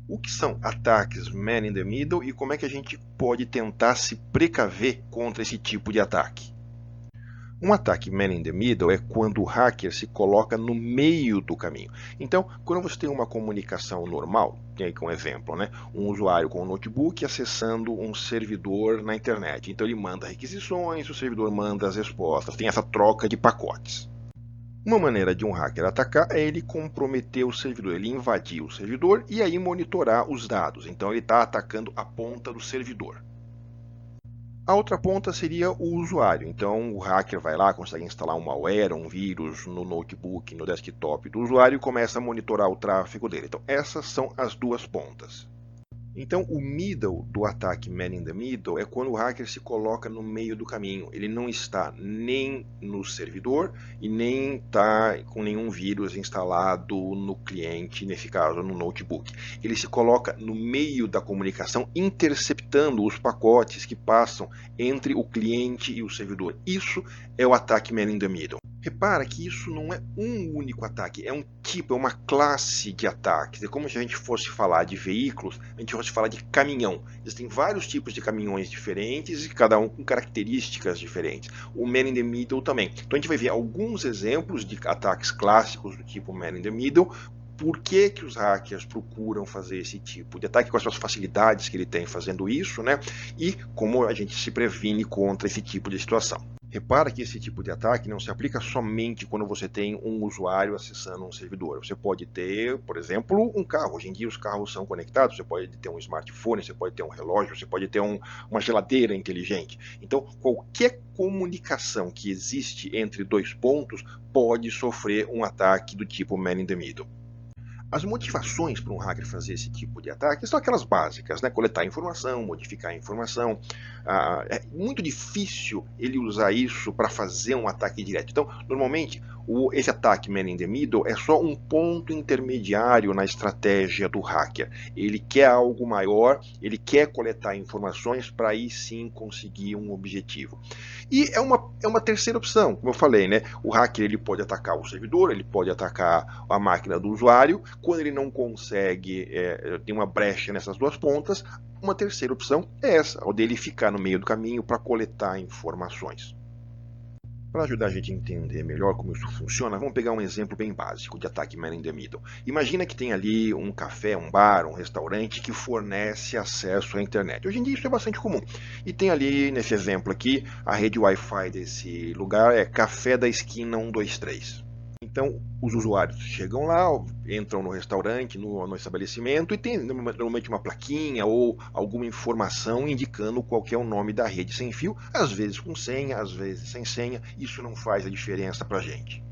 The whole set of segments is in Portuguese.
O que são ataques man in the middle e como é que a gente pode tentar se precaver contra esse tipo de ataque? Um ataque man in the middle é quando o hacker se coloca no meio do caminho. Então, quando você tem uma comunicação normal, tem aqui um exemplo, né? Um usuário com um notebook acessando um servidor na internet. Então ele manda requisições, o servidor manda as respostas, tem essa troca de pacotes. Uma maneira de um hacker atacar é ele comprometer o servidor, ele invadir o servidor e aí monitorar os dados. Então ele está atacando a ponta do servidor. A outra ponta seria o usuário. Então o hacker vai lá, consegue instalar um malware, um vírus no notebook, no desktop do usuário e começa a monitorar o tráfego dele. Então essas são as duas pontas. Então, o middle do ataque man in the middle é quando o hacker se coloca no meio do caminho. Ele não está nem no servidor e nem está com nenhum vírus instalado no cliente, nesse caso no notebook. Ele se coloca no meio da comunicação, interceptando os pacotes que passam entre o cliente e o servidor. Isso é o ataque man in the middle. Repara que isso não é um único ataque, é um tipo, é uma classe de ataques. É como se a gente fosse falar de veículos, a gente fosse falar de caminhão. Existem vários tipos de caminhões diferentes e cada um com características diferentes. O man in the middle também. Então a gente vai ver alguns exemplos de ataques clássicos do tipo man in the middle. Por que os hackers procuram fazer esse tipo de ataque, quais são as facilidades que ele tem fazendo isso, né? E como a gente se previne contra esse tipo de situação. Repara que esse tipo de ataque não se aplica somente quando você tem um usuário acessando um servidor. Você pode ter, por exemplo, um carro. Hoje em dia os carros são conectados, você pode ter um smartphone, você pode ter um relógio, você pode ter uma geladeira inteligente. Então, qualquer comunicação que existe entre dois pontos pode sofrer um ataque do tipo man in the middle. As motivações para um hacker fazer esse tipo de ataque são aquelas básicas, né? Coletar informação, modificar a informação. É muito difícil ele usar isso para fazer um ataque direto. Então, normalmente, esse ataque man in the middle é só um ponto intermediário na estratégia do hacker. Ele quer algo maior, ele quer coletar informações para aí sim conseguir um objetivo. E é uma terceira opção, como eu falei, né? O hacker ele pode atacar o servidor, ele pode atacar a máquina do usuário. Quando ele não consegue, tem uma brecha nessas duas pontas, uma terceira opção é essa, o dele ficar no meio do caminho para coletar informações. Para ajudar a gente a entender melhor como isso funciona, vamos pegar um exemplo bem básico de ataque man in the middle. Imagina que tem ali um café, um bar, um restaurante que fornece acesso à internet. Hoje em dia isso é bastante comum. E tem ali, nesse exemplo aqui, a rede Wi-Fi desse lugar é Café da Esquina 123. Então, os usuários chegam lá, entram no restaurante, no estabelecimento e tem normalmente uma plaquinha ou alguma informação indicando qual é o nome da rede sem fio, às vezes com senha, às vezes sem senha. Isso não faz a diferença para a gente.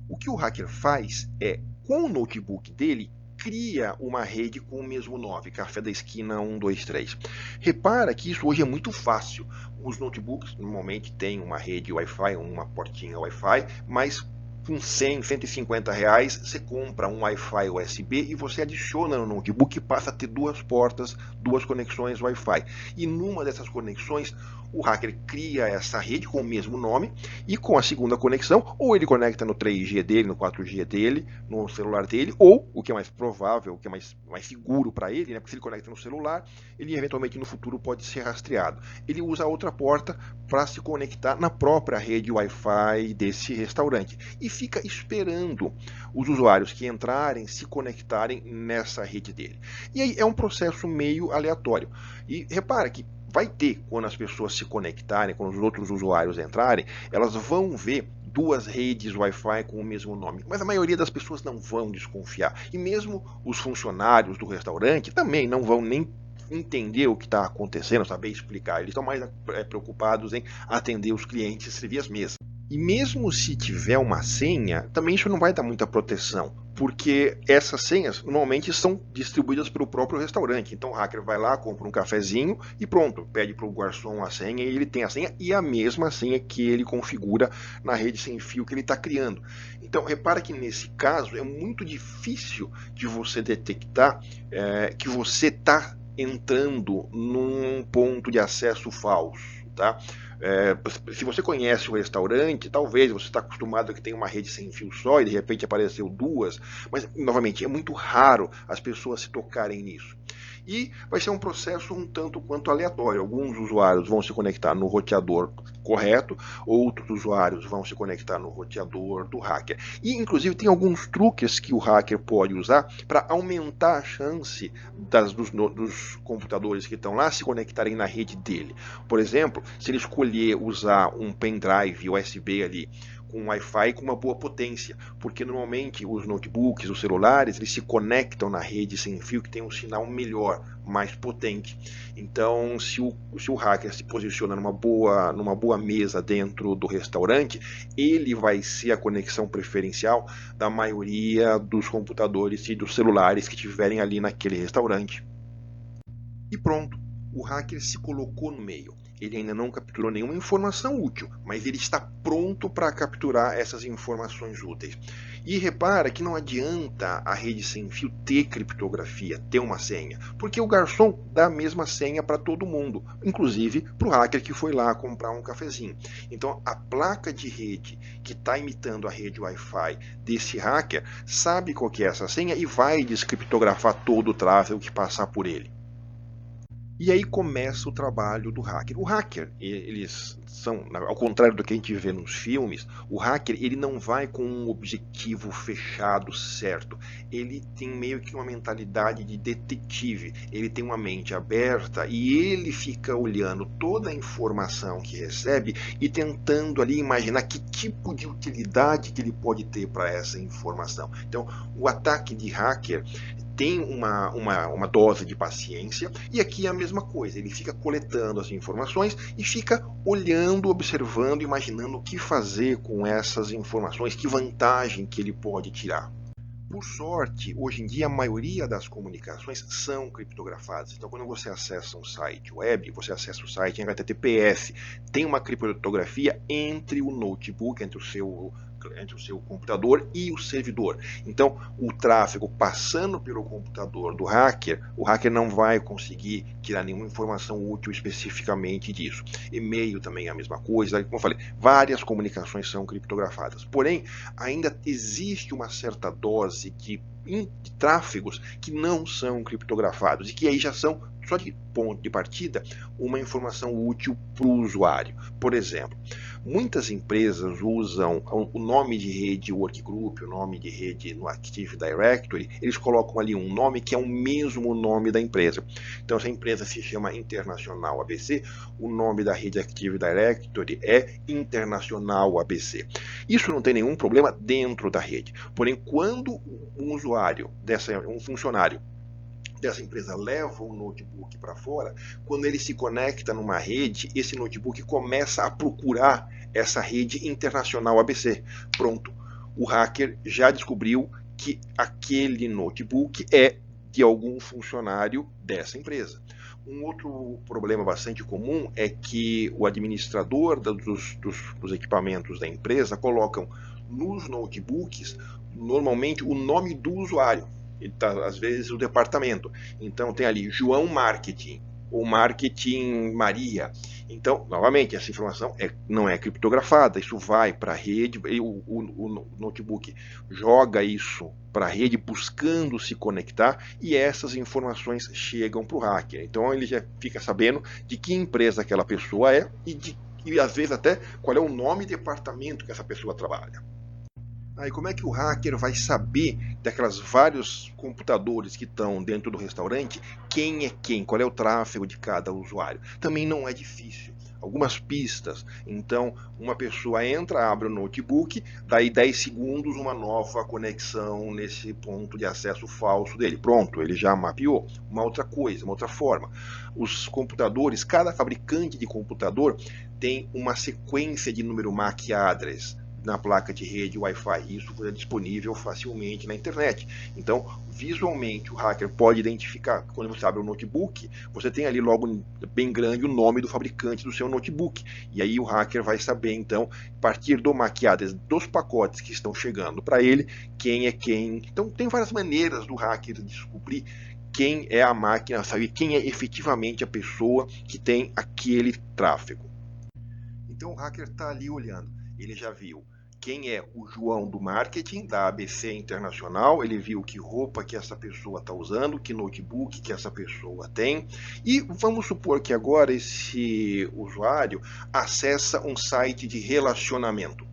O que o hacker faz é, com o notebook dele, cria uma rede com o mesmo nome, Café da Esquina 123. Repara que isso hoje é muito fácil. Os notebooks normalmente têm uma rede Wi-Fi, uma portinha Wi-Fi, mas com 100, 150 reais, você compra um Wi-Fi USB e você adiciona no notebook e passa a ter duas portas, duas conexões Wi-Fi. E numa dessas conexões, o hacker cria essa rede com o mesmo nome e com a segunda conexão, ou ele conecta no 3G dele, no 4G dele, no celular dele, ou, o que é mais provável, o que é mais seguro para ele, né? Porque se ele conecta no celular, ele eventualmente no futuro pode ser rastreado. Ele usa a outra porta para se conectar na própria rede Wi-Fi desse restaurante e fica esperando os usuários que entrarem se conectarem nessa rede dele. E aí é um processo meio aleatório. E repara que vai ter, quando as pessoas se conectarem, quando os outros usuários entrarem, elas vão ver duas redes Wi-Fi com o mesmo nome, mas a maioria das pessoas não vão desconfiar. E mesmo os funcionários do restaurante também não vão nem entender o que está acontecendo, saber explicar. Eles estão mais preocupados em atender os clientes e servir as mesas. E mesmo se tiver uma senha, também isso não vai dar muita proteção, porque essas senhas normalmente são distribuídas pelo próprio restaurante. Então o hacker vai lá, compra um cafezinho e pronto, pede para o garçom a senha e ele tem a senha e a mesma senha que ele configura na rede sem fio que ele está criando. Então repara que nesse caso é muito difícil de você detectar que você está entrando num ponto de acesso falso. tá? Se você conhece o restaurante, talvez você está acostumado a que tem uma rede sem fio só e de repente apareceu duas, mas novamente é muito raro as pessoas se tocarem nisso. E vai ser um processo um tanto quanto aleatório. Alguns usuários vão se conectar no roteador correto, outros usuários vão se conectar no roteador do hacker. E inclusive tem alguns truques que o hacker pode usar para aumentar a chance dos computadores que estão lá se conectarem na rede dele. Por exemplo, se ele escolher usar um pendrive USB ali com Wi-Fi com uma boa potência, porque normalmente os notebooks, os celulares, eles se conectam na rede sem fio que tem um sinal melhor, mais potente. Então, se o hacker se posiciona numa boa mesa dentro do restaurante, ele vai ser a conexão preferencial da maioria dos computadores e dos celulares que estiverem ali naquele restaurante. E pronto, o hacker se colocou no meio. Ele ainda não capturou nenhuma informação útil, mas ele está pronto para capturar essas informações úteis. E repara que não adianta a rede sem fio ter criptografia, ter uma senha, porque o garçom dá a mesma senha para todo mundo, inclusive para o hacker que foi lá comprar um cafezinho. Então a placa de rede que está imitando a rede Wi-Fi desse hacker sabe qual que é essa senha e vai descriptografar todo o tráfego que passar por ele. E aí começa o trabalho do hacker. O hacker, eles são, ao contrário do que a gente vê nos filmes, o hacker ele não vai com um objetivo fechado certo. Ele tem meio que uma mentalidade de detetive. Ele tem uma mente aberta e ele fica olhando toda a informação que recebe e tentando ali imaginar que tipo de utilidade que ele pode ter para essa informação. Então, o ataque de hacker tem uma dose de paciência, e aqui é a mesma coisa, ele fica coletando as informações e fica olhando, observando, imaginando o que fazer com essas informações, que vantagem que ele pode tirar. Por sorte, hoje em dia a maioria das comunicações são criptografadas. Então, quando você acessa um site web, você acessa o site em HTTPS, tem uma criptografia entre o notebook, entre o seu computador e o servidor. Então, o tráfego passando pelo computador do hacker, o hacker não vai conseguir tirar nenhuma informação útil especificamente disso. E-mail também é a mesma coisa. Como eu falei, várias comunicações são criptografadas. Porém, ainda existe uma certa dose de tráfegos que não são criptografados e que aí já são, só de ponto de partida, uma informação útil para o usuário. Por exemplo, muitas empresas usam o nome de rede Workgroup, o nome de rede no Active Directory, eles colocam ali um nome que é o mesmo nome da empresa. Então, se a empresa se chama Internacional ABC, o nome da rede Active Directory é Internacional ABC. Isso não tem nenhum problema dentro da rede. Porém, quando um usuário, um funcionário dessa empresa leva o notebook para fora, quando ele se conecta numa rede, esse notebook começa a procurar essa rede internacional ABC. Pronto, o hacker já descobriu que aquele notebook é de algum funcionário dessa empresa. Um outro problema bastante comum é que o administrador dos equipamentos da empresa colocam nos notebooks normalmente o nome do usuário. Tá, às vezes o departamento. Então tem ali João Marketing ou Marketing Maria. Então, novamente, essa informação não é criptografada. Isso vai para a rede, o notebook joga isso para a rede buscando se conectar e essas informações chegam para o hacker. Então ele já fica sabendo de que empresa aquela pessoa é e às vezes até qual é o nome e departamento que essa pessoa trabalha. Aí como é que o hacker vai saber daquelas vários computadores que estão dentro do restaurante quem é quem, qual é o tráfego de cada usuário? Também não é difícil. Algumas pistas. Então, uma pessoa entra, abre o notebook, daí 10 segundos uma nova conexão nesse ponto de acesso falso dele. Pronto, ele já mapeou. Uma outra coisa, uma outra forma. Os computadores, cada fabricante de computador tem uma sequência de número MAC address na placa de rede Wi-Fi. Isso é disponível facilmente na internet. Então, visualmente, o hacker pode identificar. Quando você abre o notebook, você tem ali logo bem grande o nome do fabricante do seu notebook. E aí o hacker vai saber, então, a partir do MAC address dos pacotes que estão chegando para ele, quem é quem. Então, tem várias maneiras do hacker descobrir quem é a máquina, saber quem é efetivamente a pessoa que tem aquele tráfego. Então o hacker está ali olhando, ele já viu quem é o João do marketing da ABC Internacional, ele viu que roupa que essa pessoa está usando, que notebook que essa pessoa tem, e vamos supor que agora esse usuário acessa um site de relacionamento.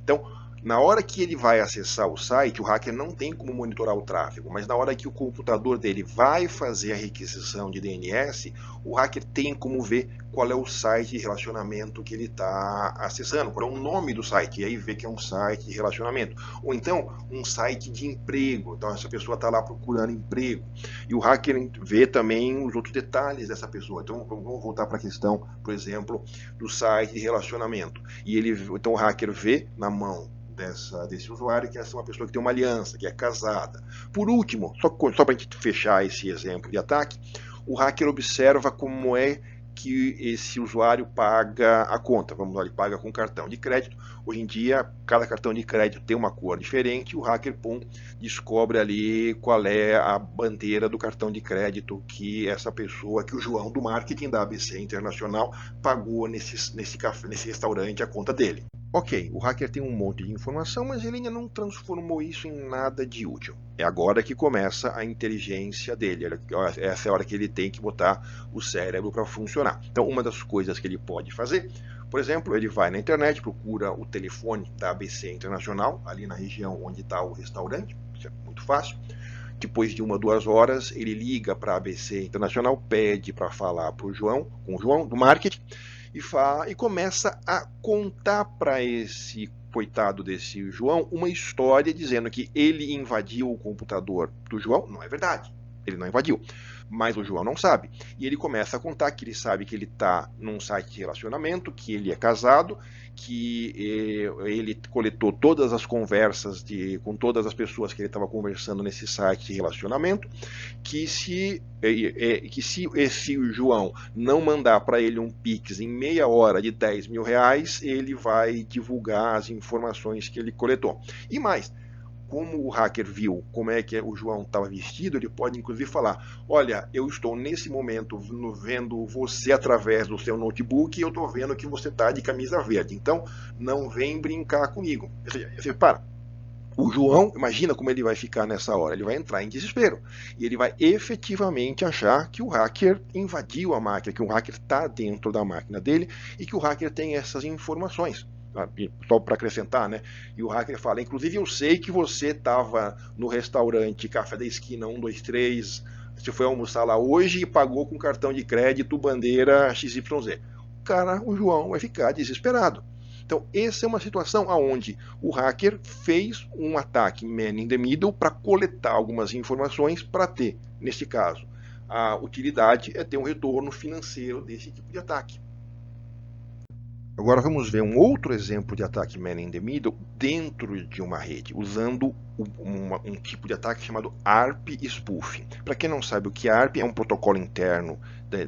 Então, na hora que ele vai acessar o site, o hacker não tem como monitorar o tráfego, mas na hora que o computador dele vai fazer a requisição de DNS, o hacker tem como ver qual é o site de relacionamento que ele está acessando, qual é o nome do site, e aí vê que é um site de relacionamento. Ou então, um site de emprego, então essa pessoa está lá procurando emprego. E o hacker vê também os outros detalhes dessa pessoa. Então, vamos voltar para a questão, por exemplo, do site de relacionamento. Então o hacker vê na mão desse usuário que essa é uma pessoa que tem uma aliança, que é casada. Por último, só para a gente fechar esse exemplo de ataque, o hacker observa como é que esse usuário paga a conta. Vamos lá, ele paga com cartão de crédito. Hoje em dia, cada cartão de crédito tem uma cor diferente. O hacker descobre ali qual é a bandeira do cartão de crédito que essa pessoa, que o João do marketing da ABC Internacional pagou nesse restaurante a conta dele. Ok, o hacker tem um monte de informação, mas ele ainda não transformou isso em nada de útil. É agora que começa a inteligência dele. Essa é a hora que ele tem que botar o cérebro para funcionar. Então, uma das coisas que ele pode fazer, por exemplo, ele vai na internet, procura o telefone da ABC Internacional, ali na região onde está o restaurante, isso é muito fácil. Depois de 1 ou 2 horas, ele liga para a ABC Internacional, pede para falar com o João do marketing, e começa a contar para esse coitado desse João uma história dizendo que ele invadiu o computador do João. Não é verdade, ele não invadiu, mas o João não sabe. E ele começa a contar que ele sabe que ele está num site de relacionamento, que ele é casado, que ele coletou todas as conversas com todas as pessoas que ele estava conversando nesse site de relacionamento, que se esse João não mandar para ele um Pix em meia hora de 10 mil reais, ele vai divulgar as informações que ele coletou. E mais, como o hacker viu como é que o João estava vestido, ele pode inclusive falar: olha, eu estou nesse momento vendo você através do seu notebook e eu estou vendo que você está de camisa verde, então não vem brincar comigo. Você para. O João, imagina como ele vai ficar nessa hora, ele vai entrar em desespero e ele vai efetivamente achar que o hacker invadiu a máquina, que o hacker está dentro da máquina dele e que o hacker tem essas informações. Só para acrescentar, né? E o hacker fala: inclusive eu sei que você estava no restaurante Café da Esquina 123, você foi almoçar lá hoje e pagou com cartão de crédito bandeira XYZ. O João vai ficar desesperado. Então, essa é uma situação onde o hacker fez um ataque man in the middle para coletar algumas informações para ter, neste caso, a utilidade é ter um retorno financeiro desse tipo de ataque. Agora vamos ver um outro exemplo de ataque man in the middle dentro de uma rede, usando um tipo de ataque chamado ARP spoofing. Para quem não sabe o que é ARP, é um protocolo interno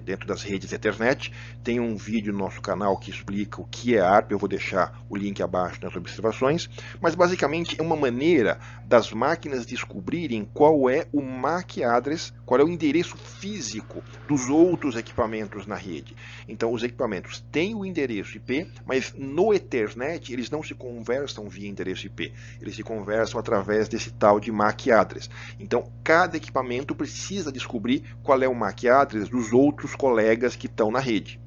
dentro das redes Ethernet. Tem um vídeo no nosso canal que explica o que é ARP, eu vou deixar o link abaixo nas observações, mas basicamente é uma maneira das máquinas descobrirem qual é o MAC address, qual é o endereço físico dos outros equipamentos na rede. Então os equipamentos têm o endereço IP, mas no Ethernet eles não se conversam via endereço IP, eles se conversam através desse tal de MAC address. Então cada equipamento precisa descobrir qual é o MAC address dos outros colegas que estão na rede.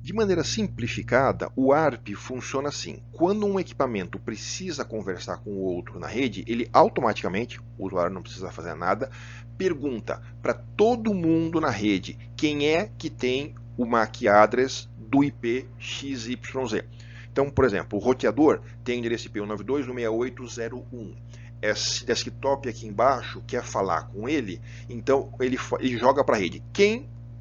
De maneira simplificada, o ARP funciona assim: quando um equipamento precisa conversar com o outro na rede, ele automaticamente, o usuário não precisa fazer nada, pergunta para todo mundo na rede quem é que tem o MAC address do IP XYZ. Então, por exemplo, o roteador tem endereço IP 192.168.0.1. Esse desktop aqui embaixo quer falar com ele, então ele joga para a rede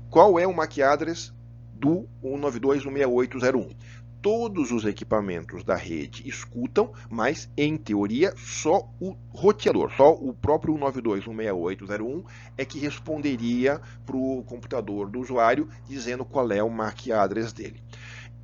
qual é o MAC address do 192.168.0.1. Todos os equipamentos da rede escutam, mas em teoria só o roteador, só o próprio 192.168.0.1 é que responderia para o computador do usuário dizendo qual é o MAC address dele.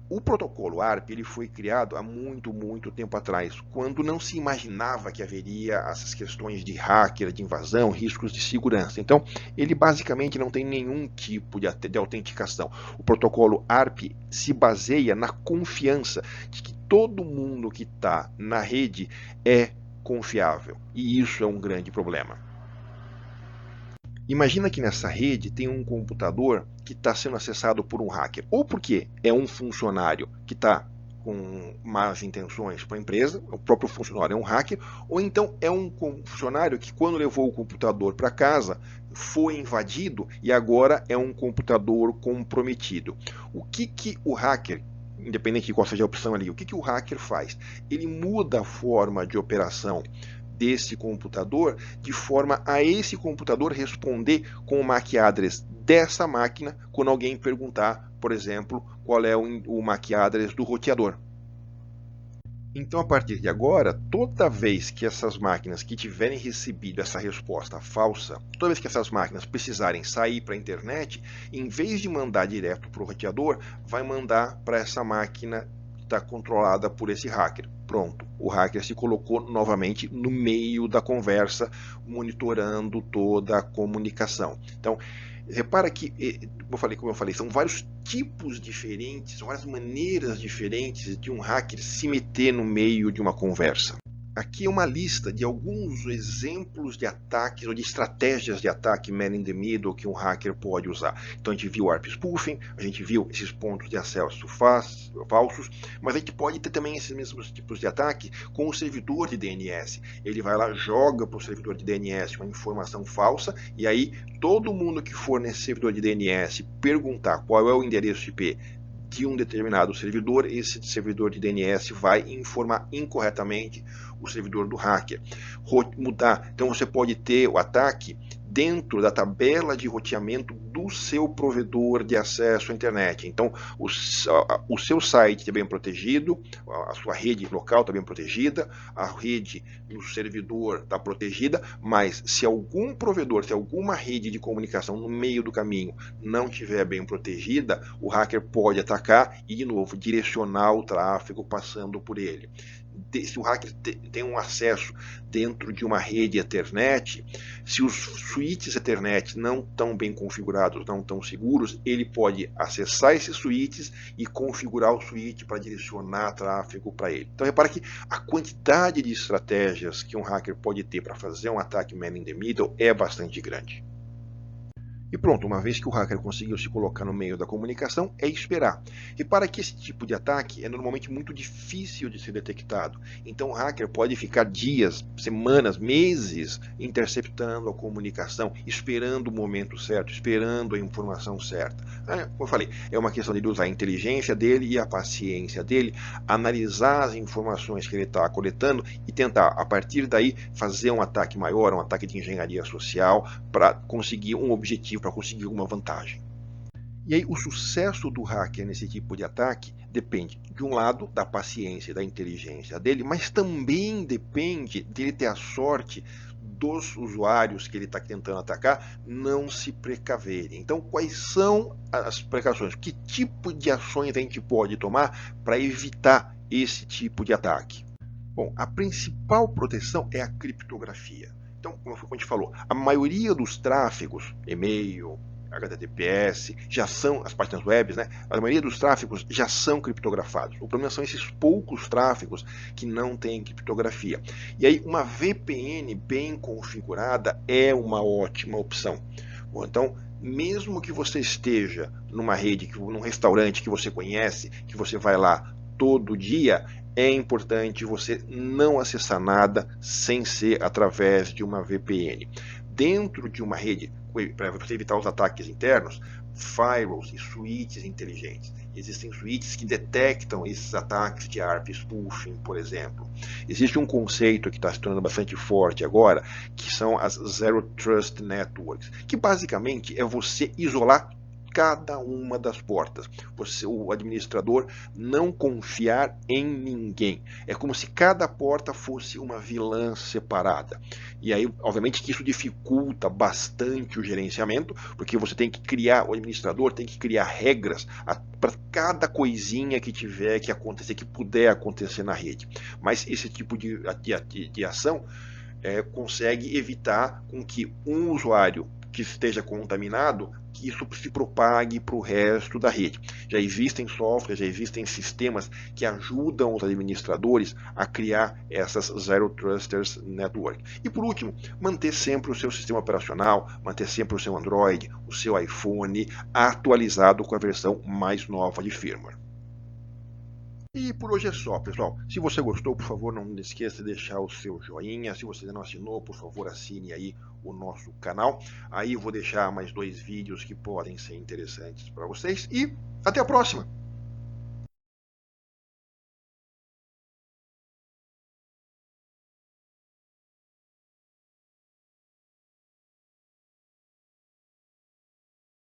O protocolo ARP ele foi criado há muito tempo atrás, quando não se imaginava que haveria essas questões de hacker, de invasão, riscos de segurança. Então, ele basicamente não tem nenhum tipo de autenticação. O protocolo ARP se baseia na confiança de que todo mundo que está na rede é confiável, e isso é um grande problema. Imagina que nessa rede tem um computador que está sendo acessado por um hacker, ou porque é um funcionário que está com más intenções para a empresa, o próprio funcionário é um hacker, ou então é um funcionário que, quando levou o computador para casa, foi invadido e agora é um computador comprometido. O que o hacker, independente de qual seja a opção ali, o que o hacker faz? Ele muda a forma de operação desse computador, de forma a esse computador responder com o MAC address dessa máquina quando alguém perguntar, por exemplo, qual é o MAC address do roteador. Então, a partir de agora, toda vez que essas máquinas que tiverem recebido essa resposta falsa, toda vez que essas máquinas precisarem sair para a internet, em vez de mandar direto para o roteador, vai mandar para essa máquina que está controlada por esse hacker. Pronto, o hacker se colocou novamente no meio da conversa, monitorando toda a comunicação. Então, repara que, como eu falei, são vários tipos diferentes, várias maneiras diferentes de um hacker se meter no meio de uma conversa. Aqui é uma lista de alguns exemplos de ataques ou de estratégias de ataque man in the middle que um hacker pode usar. Então a gente viu o ARP spoofing, a gente viu esses pontos de acesso falsos, mas a gente pode ter também esses mesmos tipos de ataque com o servidor de DNS. Ele vai lá, joga para o servidor de DNS uma informação falsa e aí todo mundo que for nesse servidor de DNS perguntar qual é o endereço IP de um determinado servidor, esse servidor de DNS vai informar incorretamente o servidor do hacker. Mudar. Então você pode ter o ataque dentro da tabela de roteamento do seu provedor de acesso à internet. Então, o seu site está bem protegido, a sua rede local está bem protegida, a rede no servidor está protegida, mas se algum provedor, se alguma rede de comunicação no meio do caminho não estiver bem protegida, o hacker pode atacar e, de novo, direcionar o tráfego passando por ele. Se o hacker tem um acesso dentro de uma rede Ethernet, se os switches Ethernet não estão bem configurados, não estão seguros, ele pode acessar esses switches e configurar o switch para direcionar tráfego para ele. Então repara que a quantidade de estratégias que um hacker pode ter para fazer um ataque man in the middle é bastante grande. E pronto, uma vez que o hacker conseguiu se colocar no meio da comunicação, é esperar. Repara que esse tipo de ataque é normalmente muito difícil de ser detectado. Então o hacker pode ficar dias, semanas, meses interceptando a comunicação, esperando o momento certo, esperando a informação certa. Como eu falei, é uma questão de usar a inteligência dele e a paciência dele, analisar as informações que ele está coletando e tentar, a partir daí, fazer um ataque maior, um ataque de engenharia social, para conseguir um objetivo, para conseguir uma vantagem. E aí o sucesso do hacker nesse tipo de ataque depende, de um lado, da paciência e da inteligência dele, mas também depende dele ter a sorte dos usuários que ele está tentando atacar não se precaverem. Então, quais são as precauções? Que tipo de ações a gente pode tomar para evitar esse tipo de ataque? Bom, a principal proteção é a criptografia. Então, como a gente falou, a maioria dos tráfegos, e-mail, HTTPS, já são as páginas web, né? A maioria dos tráfegos já são criptografados. O problema são esses poucos tráfegos que não têm criptografia. E aí, uma VPN bem configurada é uma ótima opção. Bom, então, mesmo que você esteja numa rede, num restaurante que você conhece, que você vai lá todo dia, é importante você não acessar nada sem ser através de uma VPN. Dentro de uma rede, para você evitar os ataques internos, firewalls e switches inteligentes. Existem switches que detectam esses ataques de ARP spoofing, por exemplo. Existe um conceito que está se tornando bastante forte agora, que são as Zero Trust Networks, que basicamente é você isolar cada uma das portas. O administrador não confiar em ninguém. É como se cada porta fosse uma vilã separada. E aí, obviamente, que isso dificulta bastante o gerenciamento, porque você tem que criar, o administrador tem que criar regras para cada coisinha que tiver que acontecer, que puder acontecer na rede. Mas esse tipo de ação consegue evitar com que um usuário que esteja contaminado, que isso se propague para o resto da rede. Já existem softwares, já existem sistemas que ajudam os administradores a criar essas Zero Trusters Network. E por último, manter sempre o seu sistema operacional, manter sempre o seu Android, o seu iPhone atualizado com a versão mais nova de firmware. E por hoje é só, pessoal. Se você gostou, por favor, não esqueça de deixar o seu joinha. Se você ainda não assinou, por favor, assine aí o nosso canal. Aí eu vou deixar mais 2 vídeos que podem ser interessantes para vocês. E até a próxima!